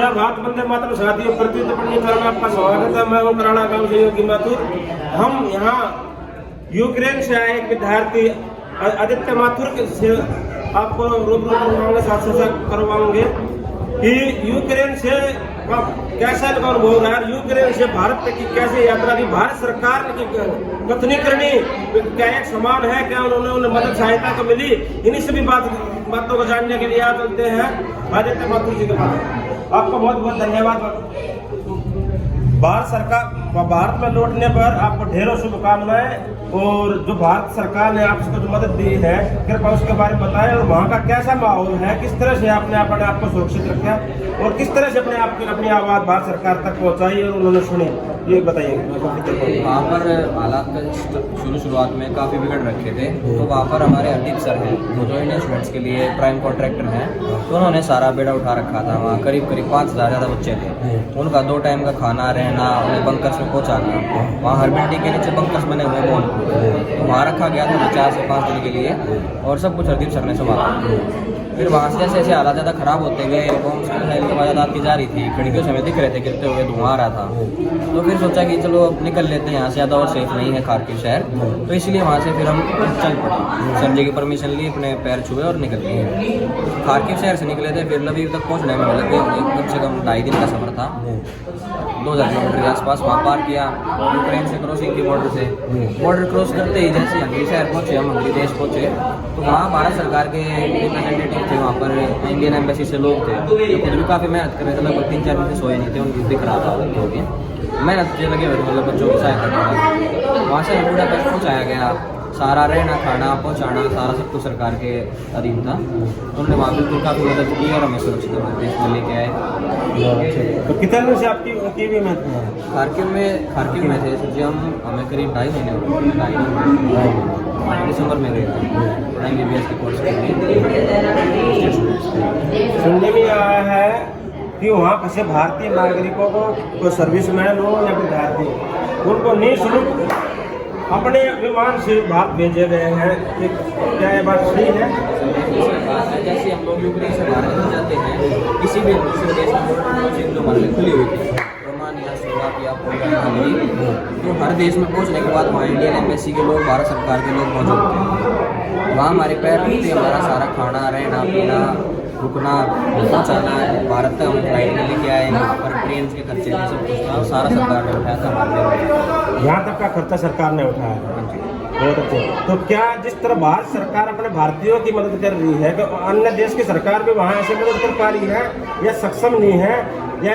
जय भारत वंदे मातरम। साथियों, प्रतिनिधि में आपका स्वागत है। मैं हूं कराड़ा गांव से योगी माथुर। हम यहाँ यूक्रेन से आए एक विद्यार्थी आदित्य माथुर से आपको रूबरू करवाऊंगे, साथ करवाऊंगे कि यूक्रेन से कैसा अनुभव होगा, यूक्रेन से भारत की कैसे यात्रा की, भारत सरकार की कथनी करनी क्या एक समान है, क्या उन्होंने मदद सहायता को मिली, इन्हीं सभी बातों को जानने के लिए आप चलते हैं आदित्य माथुर जी के पास। आपको बहुत बहुत धन्यवाद। भारत में लौटने पर आपको ढेरों शुभकामनाएं, और जो भारत सरकार ने आपको जो मदद दी है कृपया उसके बारे में बताएं, और वहाँ का कैसा माहौल है, किस तरह से आपने अपने आप को सुरक्षित रखा और किस तरह से अपनी आवाज़ भारत सरकार तक पहुँचाई और उन्होंने सुनी, ये बताइए। वहाँ पर हालात शुरुआत में काफ़ी बिगड़ रखे थे, तो वहाँ पर हमारे हरदीप सर हैं जो इंडियन स्टूडेंट्स के लिए प्राइम कॉन्ट्रैक्टर हैं, तो उन्होंने सारा बेड़ा उठा रखा था। वहाँ करीब 5,000 ज़्यादा बच्चे थे, उनका 2 टाइम का खाना, रहना, उन्हें बंकर्स में पहुँचाना। वहाँ हर बिल्डिंग के नीचे बंकर्स बने हुए मॉल, तो वहाँ रखा गया था 4 से 5 दिन के लिए, और सब कुछ हरदीप सर ने संभाला। फिर वहाँ से जैसे हालात ज़्यादा ख़राब होते गए, बॉम्ब्स की आवाज़ आती जा रही थी, खिड़कियों से हमें दिख रहे थे गिरते हुए, धुआं आ रहा था। तो फिर सोचा कि चलो अब निकल लेते हैं यहाँ से, ज़्यादा और सेफ नहीं है खार्किव शहर, तो इसलिए वहाँ से फिर हम चल पड़े। सर जी की परमिशन ली, अपने पैर छुए और निकल गए। खार्किव शहर से निकले थे, फिर लवीव तक पहुँचने में लग गए कम से कम 2.5 दिन का सफ़र था। 2000 किलोमीटर के आसपास वहाँ पार किया। यूक्रेन से क्रॉसिंग की बॉर्डर से, बॉर्डर क्रॉस करते ही जैसे हंगरी शहर पहुँचे, हम हंगरी देश पहुँचे, तो वहाँ भारत सरकार के रिप्रेजेंटेटिव थे, वहाँ पर इंडियन एम्बेसी से लोग थे जो खुद भी काफ़ी मेहनत कर रहे थे। लगभग 3-4 दिन से सोए नहीं थे, उनकी दिख रहा था होगी मेहनत से लगे हुए थे, मतलब बच्चों की सहायता करना। वहाँ से पूरा पैसा पहुँचाया गया, सारा रहना, खाना, पहुँचाना, सारा सब कुछ सरकार के अधीन था। उन्होंने वहाँ बिल्कुल काफ़ी मदद की और हमें सुरक्षित हमारे देश में लेके आए। तो कितने दिन से आपकी भी में खार्किव में थे जी हमें करीब 2.5 महीने हो गए। दिसंबर में गए थे MBBS के कोर्स के लिए। सुनने में आया है कि वहाँ फंसे भारतीय नागरिकों को सर्विसमैन हो या विद्यार्थी, उनको निःशुल्क अपने विमान से भारत भेजे गए हैं, क्या ये बात सही है? जैसे हम लोग यूक्रेन से भारत जाते हैं, किसी भी दूसरे देश में जो हमारे खुली हुई थी, रोमानिया, स्लोवाकिया, पोलैंड, हंगरी, तो हर देश में पहुंचने के बाद वहाँ इंडियन एम्बेसी के लोग, भारत सरकार के लोग मौजूद थे। वहाँ हमारे पैर रखते, हमारा सारा खाना, रहना, पीना, रुकना, पहुँचाना, भारत तक हम फ्लाइट में लेके आए, वहाँ पर ट्रेन के खर्चे सब कुछ था, सारा सरकार ने उठाया था हमारे। यहाँ तक का खर्चा सरकार ने उठाया है। बहुत अच्छे। तो क्या जिस तरह भारत सरकार अपने भारतीयों की मदद कर रही है, तो अन्य देश की सरकार भी वहाँ ऐसे मदद कर पा रही है या सक्षम नहीं है, या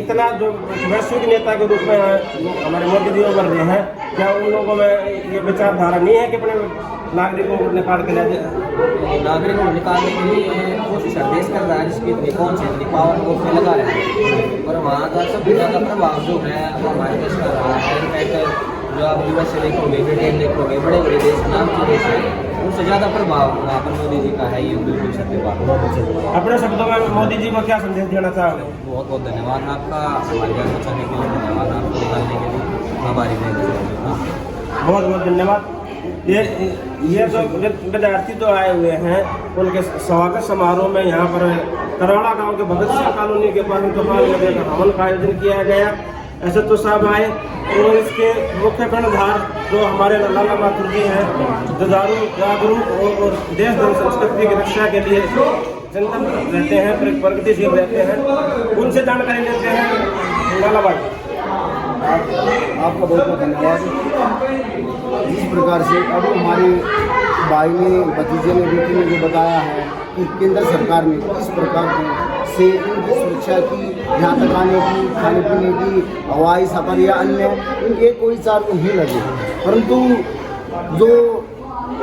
इतना जो वैश्विक नेता के रूप में हमारे मोदी जी उभर रहे हैं, क्या उन लोगों में ये विचारधारा नहीं है कि अपने नागरिकों को निकाल के ले जाए? नागरिकों को निकालने के लिए कोशिश देश कर रहा है, जिसकी इतनी पहुँच है, इतनी पावर को उसमें लगा रहे हैं, पर वहाँ का सबसे ज़्यादा प्रभाव जो है वो हमारे देश का रहा है। जो आप US से देखोगे, ब्रिटेन देखोगे, बड़े बड़े देश, नाम के देश हैं, उनसे ज़्यादा प्रभाव वहाँ पर मोदी जी का है, ये बिल्कुल सत्य बात है। अपने शब्दों में मोदी जी को क्या संदेश देना चाहोगे? बहुत बहुत धन्यवाद आपका, हमारे घर बचाने के लिए धन्यवाद, आपको निकालने के लिए हमारी बहुत बहुत धन्यवाद। ये जो विद्यार्थी तो आए हुए हैं, उनके स्वागत समारोह में यहाँ पर कराड़ा गांव के भगत सिंह कॉलोनी के पास हवन का आयोजन किया गया। ऐसे तो साहब आए, और इसके मुख्य कर्णधार जो हमारे लाला माथुर जी हैं, जुझारू, जागरूक और देश धर्म संस्कृति की रक्षा के लिए चिंतन रहते हैं, प्रगतिशील रहते हैं, उनसे जानकारी लेते हैं। लाला भाई, आपका बहुत बहुत धन्यवाद। जिस प्रकार से अब हमारे भाई ने, भतीजे ने, बेटी ने जो बताया है कि केंद्र सरकार ने किस प्रकार से इनकी सुरक्षा की, यहाँ तक आने की, खाने पीने की, हवाई सफर या अन्य, इनके कोई चार्ज नहीं लगे, परंतु जो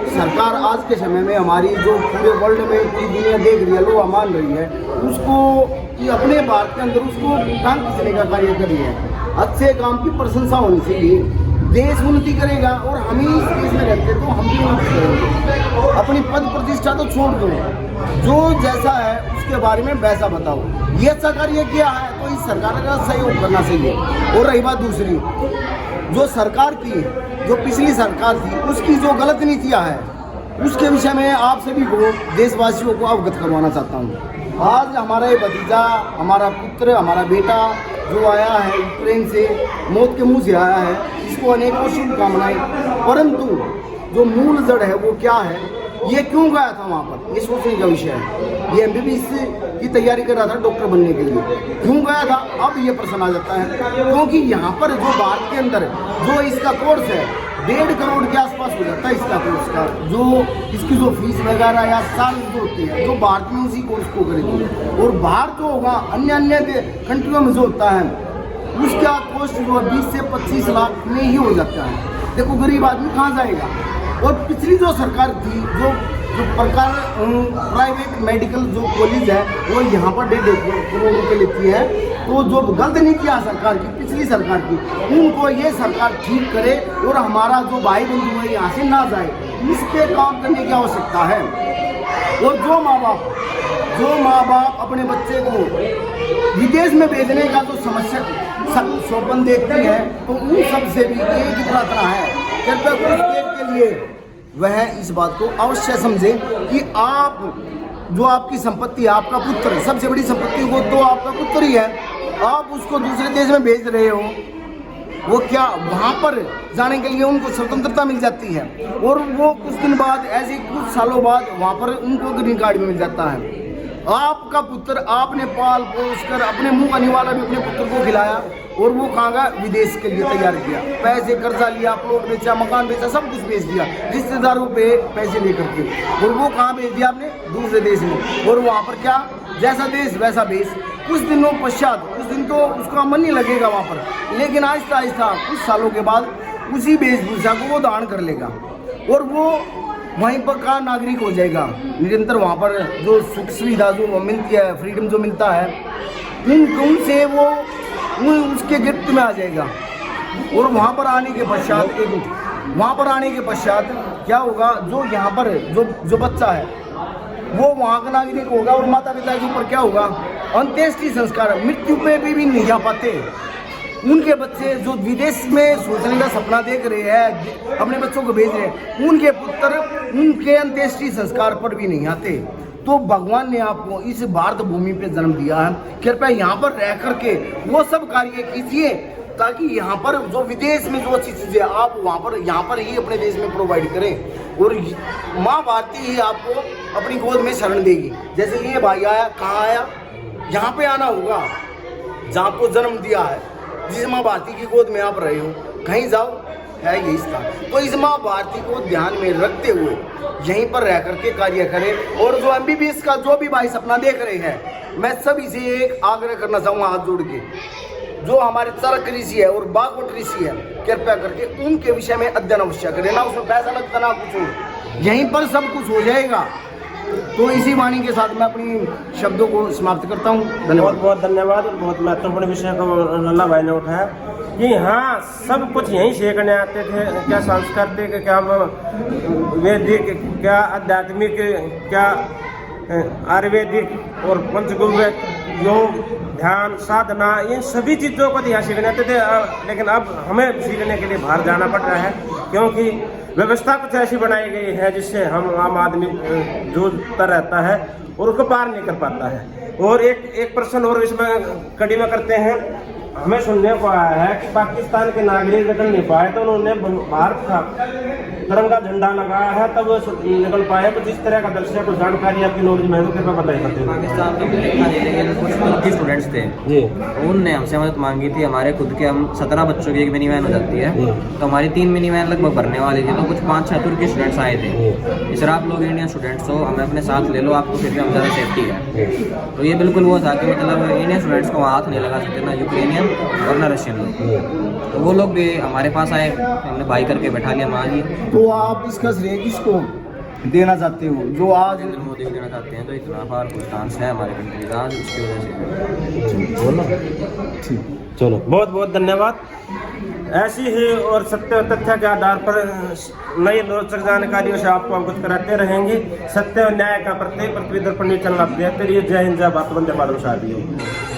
सरकार आज के समय में हमारी जो पूरे वर्ल्ड में पूरी दुनिया देख रही है, लोग मान रही है, उसको कि अपने भारत के अंदर उसको टांग खींचने का कार्य कर रही है। अच्छे काम की प्रशंसा होनी चाहिए, देश उन्नति करेगा, और हम ही इस देश में रहते तो हम भी उन्नति करेंगे। अपनी पद प्रतिष्ठा तो छोड़ दो, जो जैसा है उसके बारे में वैसा बताओ। ये अच्छा कार्य किया है तो इस सरकार का सहयोग करना चाहिए। और रही बात दूसरी, जो सरकार की, जो पिछली सरकार थी, उसकी जो गलत नीतियाँ है, उसके विषय में आप सभी को, देशवासियों को अवगत करवाना चाहता हूँ। आज हमारा ये भतीजा, हमारा पुत्र, हमारा बेटा जो आया है यूक्रेन से, मौत के मुंह से आया है, इसको अनेकों शुभकामनाएं। परंतु जो मूल जड़ है वो क्या है, ये क्यों गया था वहाँ पर, ये सोचने का विषय है। ये MBBS की तैयारी कर रहा था डॉक्टर बनने के लिए, क्यों गया था, अब ये प्रश्न आ जाता है। क्योंकि यहाँ पर जो भारत के अंदर जो इसका कोर्स है 1.5 करोड़ के आसपास हो जाता है इसका कोर्स का, जो इसकी जो फीस वगैरह या साल जो होती है, जो भारत में उसी कोर्स को करेगी। और बाहर जो होगा अन्य कंट्रियों में जो होता है उसका कॉस्ट जो 20 से 25 लाख में ही हो जाता है। देखो गरीब आदमी कहाँ जाएगा। और पिछली जो सरकार थी, जो प्रकार प्राइवेट मेडिकल जो कॉलेज है वो यहाँ पर 1.5 करोड़ रुपये लेती है। तो जो गलत नहीं किया सरकार की, पिछली सरकार की, उनको ये सरकार ठीक करे और हमारा जो भाई बंधु है यहाँ से ना जाए, इस पे काम करने की आवश्यकता है। और जो माँ बाप अपने बच्चे को विदेश में भेजने का जो समस्या स्वप्न देखती है, तो उन सबसे भी एक ही प्रार्थना है, कृपया कुछ देर के लिए वह इस बात को अवश्य समझे कि आप जो आपकी संपत्ति है, आपका पुत्र, सबसे बड़ी संपत्ति वो तो आपका पुत्र ही है, आप उसको दूसरे देश में भेज रहे हो। वो क्या वहाँ पर जाने के लिए उनको स्वतंत्रता मिल जाती है और वो कुछ दिन बाद, ऐसे कुछ सालों बाद वहाँ पर उनको ग्रीन कार्ड मिल जाता है। आपका पुत्र आपने पाल पोस कर अपने मुंह का निवाला भी अपने पुत्र को खिलाया और वो कहाँ गया, विदेश के लिए तैयार किया, पैसे कर्जा लिया, प्लॉट बेचा, मकान बेचा, सब कुछ बेच दिया रिश्तेदारों पे पैसे लेकर के, और वो कहाँ भेज दिया आपने, दूसरे देश में। और वहाँ पर क्या, जैसा देश वैसा भेष। कुछ दिनों पश्चात, कुछ दिन तो उसका मन नहीं लगेगा वहाँ पर, लेकिन आहिस्ता आहिस्ता कुछ सालों के बाद उसी वेशभूषा को वो धारण कर लेगा और वो वहीं पर का नागरिक हो जाएगा। निरंतर वहाँ पर जो सुख सुविधा जो मिलती है, फ्रीडम जो मिलता है, उनसे वो उसके गिफ्ट में आ जाएगा। और वहाँ पर आने के पश्चात क्या होगा, जो यहाँ पर जो बच्चा है वो वहाँ का नागरिक होगा और माता पिता के ऊपर क्या होगा, अंत्येष्टि संस्कार, मृत्यु पे भी नहीं जा पाते। उनके बच्चे जो विदेश में सोचने का सपना देख रहे हैं, अपने बच्चों को भेज रहे हैं, उनके पुत्र उनके अंत्येष्टि संस्कार पर भी नहीं आते। तो भगवान ने आपको इस भारत भूमि पे जन्म दिया है, कृपया यहाँ पर रह करके वो सब कार्य कीजिए ताकि यहाँ पर जो विदेश में जो अच्छी चीज़ें आप वहाँ पर यहाँ पर ही अपने देश में प्रोवाइड करें। और माँ भारती ही आपको अपनी गोद में शरण देगी। जैसे ये भाई आया, कहाँ आया, यहाँ पे आना होगा जहाँ आपको जन्म दिया है, जिस माँ भारती की गोद में आप रहे हो, कहीं जाओ है यही स्थान। तो इस माँ भारती को ध्यान में रखते हुए यहीं पर रह करके कार्य करें। और जो MBBS का जो भी भाई सपना देख रहे हैं, मैं सभी से एक आग्रह करना चाहूँगा हाथ जोड़ के, जो हमारे चरक ऋषि है और बागवट ऋषि है, कृपया करके उनके विषय में अध्ययन अवश्य करें। ना उसमें पैसा लगता ना कुछ हो, यहीं पर सब कुछ हो जाएगा। तो इसी वाणी के साथ मैं अपनी शब्दों को समाप्त करता हूँ। धन्यवाद। बहुत बहुत धन्यवाद। बहुत महत्वपूर्ण विषय को लल्ला भाई ने उठाया कि हाँ, सब कुछ यहीं सीखने आते थे, क्या सांस्कृतिक, क्या वैदिक, क्या आध्यात्मिक, क्या आयुर्वेदिक और पंचगव्य, योग, ध्यान, साधना, इन सभी चीज़ों को यहाँ सीखने आते थे। लेकिन अब हमें सीखने के लिए बाहर जाना पड़ रहा है, क्योंकि व्यवस्था कुछ ऐसी बनाई गई है जिससे हम आम आदमी जूझता रहता है और उसको पार नहीं कर पाता है। और एक प्रश्न और इसमें कड़ी में करते हैं, हमें सुनने को आया है कि पाकिस्तान के नागरिक निकल नहीं पाए तो उन्होंने भारत का तिरंगा झंडा लगाया है, तब वो निकल पाए। तो जिस तरह का दृश्य कुछ जानकारी आपकी नॉलेज में है तो कृपया बताइए। पाकिस्तान के कुछ तुर्की स्टूडेंट्स थे जी, उनने हमसे मदद मांगी थी। हमारे खुद के हम 17 बच्चों की एक मिनी वैन हो जाती है, तो हमारी 3 मिनी वैन लगभग भरने वाली थी। तो कुछ 5-6 तुर्की स्टूडेंट्स आए थे। इस आप लोग इंडियन स्टूडेंट्स हो, हमें अपने साथ ले लो, आपको फिर भी हम ज़्यादा सेफ्टी है। तो ये बिल्कुल वो था कि मतलब इंडियन स्टूडेंट्स को हाथ नहीं लगा सकते, ना यूक्रेनियन और ना रशियन लोग। तो वो लोग भी हमारे पास आए, हमने भाई करके बैठा लिया माँ जी। तो आप इसका श्रेय किसको देना चाहते हो, जो आज नरेंद्र मोदी को देना चाहते हैं? तो इतना बार कुछ डांस है हमारे कंट्री का, उसकी वजह से। ठीक, चलो बहुत बहुत धन्यवाद। ऐसी ही और सत्य तथ्य के आधार पर नई रोचक जानकारियों से आपको अवगत कराते रहेंगे। सत्य और न्याय का प्रत्येक पृथ्वी दर्पण चैनल आप देखते रहिए। जय हिंद, जय भारत, वंदे मातरम।